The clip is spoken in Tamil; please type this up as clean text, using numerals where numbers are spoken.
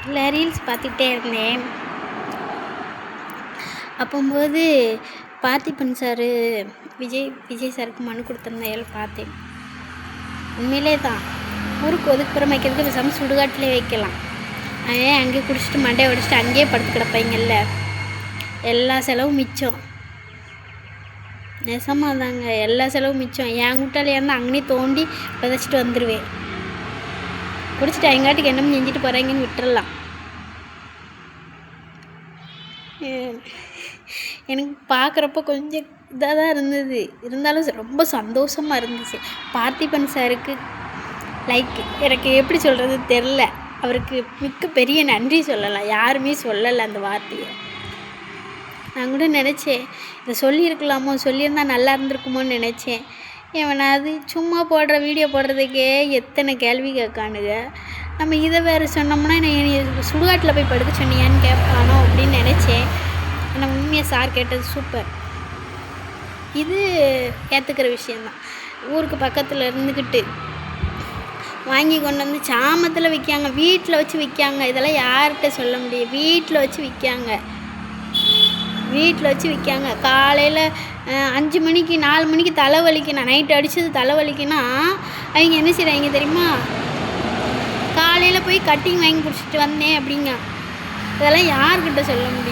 இல்லை ரீல்ஸ் பார்த்துக்கிட்டே இருந்தேன். அப்போது பார்த்திபன் சார் விஜய் சாருக்கு மனு கொடுத்துருந்தேன் பார்த்தேன். உண்மையிலே தான் ஊருக்கு ஒதுக்குப்புறம் வைக்கிறதுக்கு பேசாமல் சுடுகாட்டிலே வைக்கலாம். அவன் அங்கேயே குடிச்சிட்டு மண்டையை உடச்சிட்டு அங்கேயே படுத்து கிடப்பாங்கல்ல, எல்லா செலவும் மிச்சம். நெசமாக தாங்க, எல்லா செலவும் மிச்சம். என் கூட்டாளியாக இருந்தால் அங்கேயே தோண்டி விதைச்சிட்டு வந்துடுவேன். குடிச்சிட்டு அவங்காட்டுக்கு என்ன செஞ்சுட்டு போகிறாங்கன்னு விட்டுறலாம். எனக்கு பார்க்குறப்ப கொஞ்சம் இதாக தான் இருந்தது, இருந்தாலும் ரொம்ப சந்தோஷமாக இருந்துச்சு. பார்த்திபன் சாருக்கு எனக்கு எப்படி சொல்கிறது தெரில. அவருக்கு மிக்க பெரிய நன்றி சொல்லலாம். யாருமே சொல்லலை அந்த வார்த்தையை. நான் கூட நினச்சேன், இதை சொல்லியிருக்கலாமோ, சொல்லியிருந்தா நல்லா இருந்திருக்குமோன்னு நினச்சேன். எவனாவது சும்மா போடுற வீடியோ போடுறதுக்கே எத்தனை கேள்வி கேட்கானுங்க. நம்ம இதை வேறு சொன்னோம்னா சுடுகாட்டில் போய் படுக்க சொன்னியான்னு கேட்பானோ அப்படின்னு நினச்சேன். ஆனால் உண்மையாக சார் கேட்டது சூப்பர். இது ஏற்றுக்கிற விஷயந்தான். ஊருக்கு பக்கத்தில் இருந்துக்கிட்டு வாங்கி கொண்டு வந்து சாமத்தில் விற்காங்க, வீட்டில் வச்சு விற்காங்க. இதெல்லாம் யார்கிட்ட சொல்ல முடியும்? வீட்டில் வச்சு விற்காங்க. காலையில் 5 மணிக்கு 4 மணிக்கு தலைவலிக்குண்ணா, நைட்டு அடித்தது தலைவலிக்குன்னா அவங்க என்ன செய்கிறாங்க தெரியுமா? காலையில் போய் கட்டிங் வாங்கி குடிச்சிட்டு வந்தேன் அப்படிங்க. இதெல்லாம் யார்கிட்ட சொல்ல முடியும்?